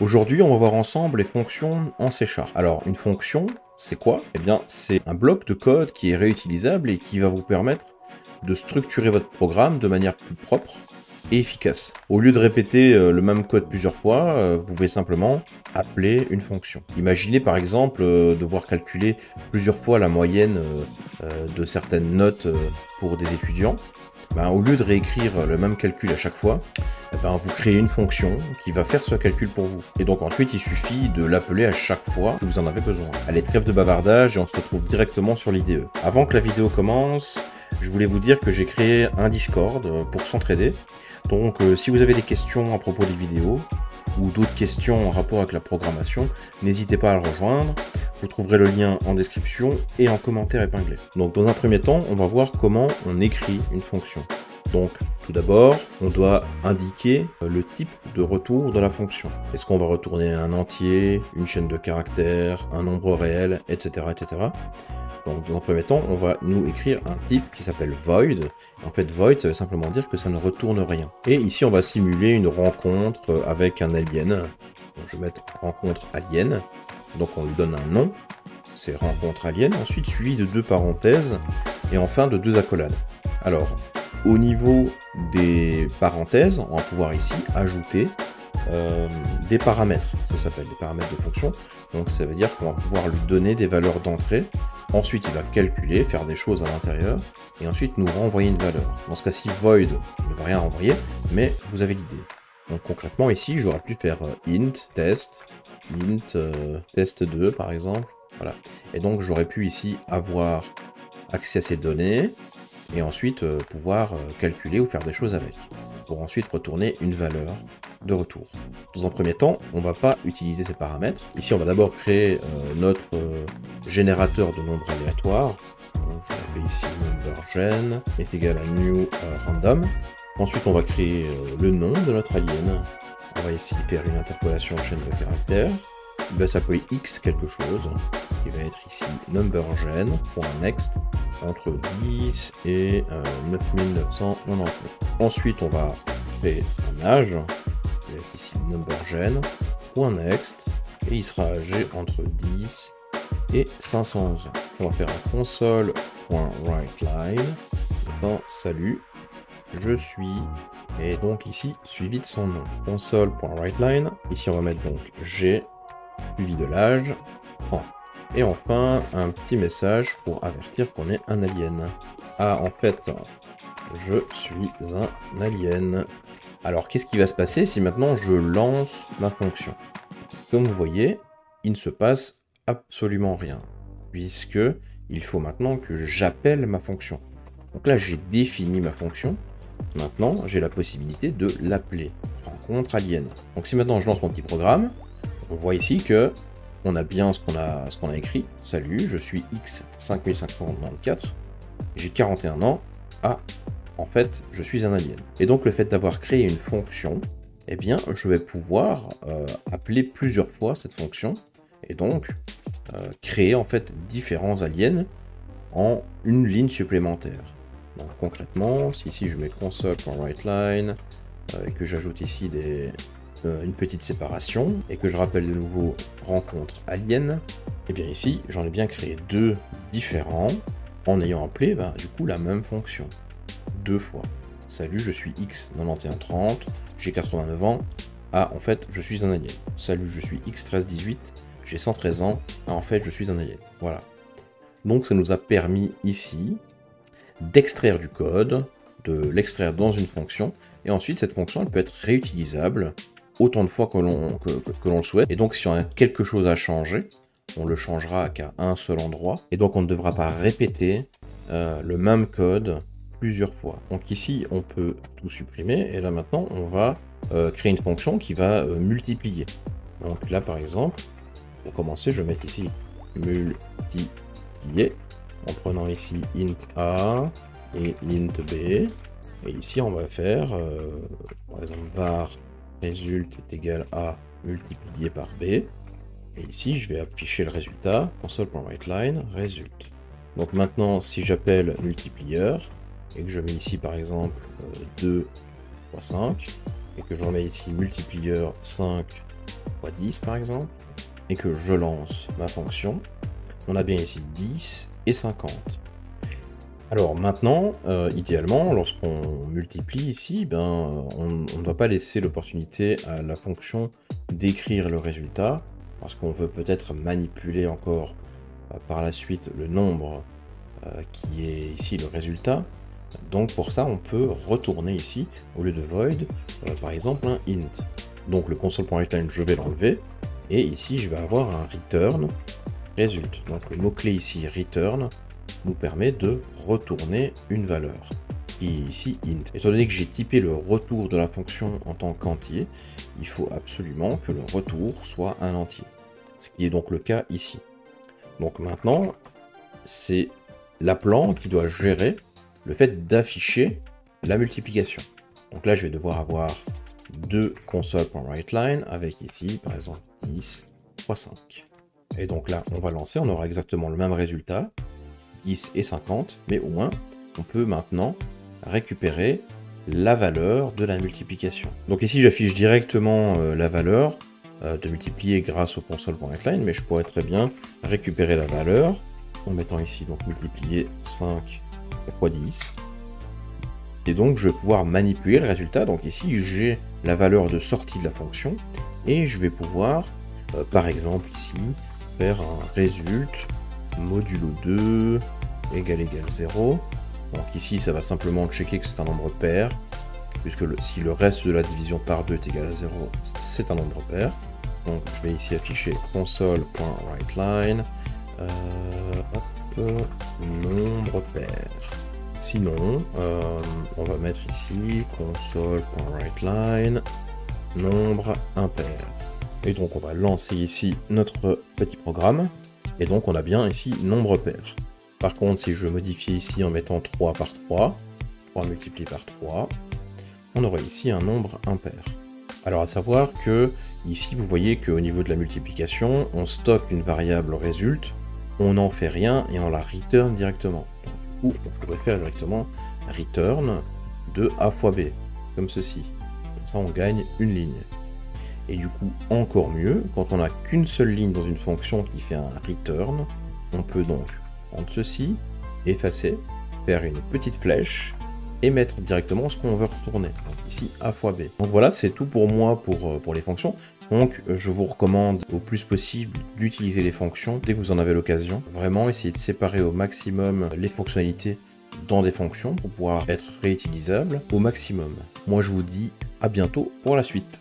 Aujourd'hui, on va voir ensemble les fonctions en C#. Alors, une fonction, c'est quoi? Eh bien, c'est un bloc de code qui est réutilisable et qui va vous permettre de structurer votre programme de manière plus propre et efficace. Au lieu de répéter le même code plusieurs fois, vous pouvez simplement appeler une fonction. Imaginez par exemple devoir calculer plusieurs fois la moyenne de certaines notes pour des étudiants. Ben, au lieu de réécrire le même calcul à chaque fois, eh ben, vous créez une fonction qui va faire ce calcul pour vous. Et donc ensuite, il suffit de l'appeler à chaque fois que vous en avez besoin. Allez, trêve de bavardage et on se retrouve directement sur l'IDE. Avant que la vidéo commence, je voulais vous dire que j'ai créé un Discord pour s'entraider. Donc si vous avez des questions à propos des vidéos, ou d'autres questions en rapport avec la programmation, n'hésitez pas à le rejoindre. Vous trouverez le lien en description et en commentaire épinglé. Donc dans un premier temps, on va voir comment on écrit une fonction. Donc tout d'abord, on doit indiquer le type de retour de la fonction. Est-ce qu'on va retourner un entier, une chaîne de caractères, un nombre réel, etc. etc. Donc dans un premier temps, on va nous écrire un type qui s'appelle void. En fait, void, ça veut simplement dire que ça ne retourne rien. Et ici, on va simuler une rencontre avec un alien. Donc, je vais mettre rencontre alien. Donc on lui donne un nom, c'est rencontre alien, ensuite suivi de 2 parenthèses, et enfin de 2 accolades. Alors, au niveau des parenthèses, on va pouvoir ici ajouter des paramètres. Ça s'appelle des paramètres de fonction. Donc ça veut dire qu'on va pouvoir lui donner des valeurs d'entrée. Ensuite, il va calculer, faire des choses à l'intérieur, et ensuite nous renvoyer une valeur. Dans ce cas-ci, void ne va rien renvoyer, mais vous avez l'idée. Donc concrètement, ici, j'aurais pu faire int test, int test2 par exemple. Voilà. Et donc j'aurais pu ici avoir accès à ces données, et ensuite pouvoir calculer ou faire des choses avec, pour ensuite retourner une valeur de retour. Dans un premier temps, on ne va pas utiliser ces paramètres. Ici, on va d'abord créer notre générateur de nombres aléatoires. Donc, je fais ici numberGen est égal à new random. Ensuite, on va créer le nom de notre alien. On va ici faire une interpolation en chaîne de caractères. Il va s'appeler x quelque chose, qui va être ici numberGen.next entre 10 et 9999. Ensuite, on va créer un âge, qui va être ici numberGen.next, et il sera âgé entre 10 et 511. On va faire un console.writeLine, dans salut, je suis, et donc ici, suivi de son nom. Console.writeLine, ici on va mettre donc G, suivi de l'âge, et enfin, un petit message pour avertir qu'on est un alien. Ah, en fait, je suis un alien. Alors, qu'est-ce qui va se passer si maintenant je lance ma fonction? Comme vous voyez, il ne se passe absolument rien, puisque il faut maintenant que j'appelle ma fonction. Donc là, j'ai défini ma fonction. Maintenant, j'ai la possibilité de l'appeler. Rencontre alien. Donc si maintenant je lance mon petit programme, on voit ici que on a bien ce qu'on a écrit. Salut, je suis X5594, j'ai 41 ans. Ah, en fait, je suis un alien. Et donc le fait d'avoir créé une fonction, eh bien, je vais pouvoir appeler plusieurs fois cette fonction, et donc créer en fait différents aliens en une ligne supplémentaire. Donc concrètement, si ici je mets console.writeLine, et que j'ajoute ici une petite séparation, et que je rappelle de nouveau rencontre alien, et bien ici, j'en ai bien créé 2 différents, en ayant appelé du coup la même fonction, 2 fois. Salut, je suis X9130, j'ai 89 ans, ah en fait je suis un alien. Salut, je suis X1318, j'ai 113 ans, ah en fait je suis un alien. Voilà. Donc ça nous a permis ici d'extraire du code, de l'extraire dans une fonction, et ensuite cette fonction elle peut être réutilisable autant de fois que l'on le souhaite. Et donc si on a quelque chose à changer, on le changera qu'à un seul endroit, et donc on ne devra pas répéter le même code plusieurs fois. Donc ici on peut tout supprimer, et là maintenant on va créer une fonction qui va multiplier. Donc là par exemple, pour commencer, je vais mettre ici multiplier, en prenant ici int a et int b, et ici on va faire par exemple var result est égal à multiplié par b, et ici je vais afficher le résultat, console.writeLine result. Donc maintenant si j'appelle multiplier et que je mets ici par exemple 2 fois 5, et que je remets ici multiplier 5 fois 10 par exemple, et que je lance ma fonction, on a bien ici 10 et 50. Alors maintenant, idéalement, lorsqu'on multiplie ici, on ne va pas laisser l'opportunité à la fonction d'écrire le résultat, parce qu'on veut peut-être manipuler encore par la suite le nombre qui est ici le résultat. Donc pour ça, on peut retourner ici, au lieu de void, par exemple un int. Donc le console.writeLine, je vais l'enlever, et ici je vais avoir un return result. Donc le mot-clé ici, return, nous permet de retourner une valeur, qui est ici int. Étant donné que j'ai typé le retour de la fonction en tant qu'entier, il faut absolument que le retour soit un entier. Ce qui est donc le cas ici. Donc maintenant, c'est l'appelant qui doit gérer le fait d'afficher la multiplication. Donc là, je vais devoir avoir deux console.writeLine avec ici, par exemple, 10 fois 5. Et donc là, on va lancer, on aura exactement le même résultat, 10 et 50, mais au moins, on peut maintenant récupérer la valeur de la multiplication. Donc ici, j'affiche directement la valeur de multiplier grâce au console.writeLine, mais je pourrais très bien récupérer la valeur en mettant ici, donc multiplier 5 fois 10. Et donc, je vais pouvoir manipuler le résultat. Donc ici, j'ai la valeur de sortie de la fonction, et je vais pouvoir, par exemple ici, faire un résulte modulo 2 égale 0. Donc ici, ça va simplement checker que c'est un nombre pair, puisque si le reste de la division par 2 est égal à 0, c'est un nombre pair. Donc je vais ici afficher console.writeLine, nombre pair. Sinon, on va mettre ici console.writeLine, nombre impair. Et donc on va lancer ici notre petit programme, et donc on a bien ici nombre pair. Par contre, si je modifie ici en mettant 3 par 3, 3 multiplié par 3, on aura ici un nombre impair. Alors à savoir que ici vous voyez qu'au niveau de la multiplication, on stocke une variable résulte, on n'en fait rien et on la return directement. Ou on pourrait faire directement return de a fois b, comme ceci. Comme ça on gagne une ligne. Et du coup, encore mieux, quand on n'a qu'une seule ligne dans une fonction qui fait un return, on peut donc prendre ceci, effacer, faire une petite flèche, et mettre directement ce qu'on veut retourner. Donc ici, a fois b. Donc voilà, c'est tout pour moi pour les fonctions. Donc je vous recommande au plus possible d'utiliser les fonctions dès que vous en avez l'occasion. Vraiment, essayez de séparer au maximum les fonctionnalités dans des fonctions pour pouvoir être réutilisables au maximum. Moi, je vous dis à bientôt pour la suite.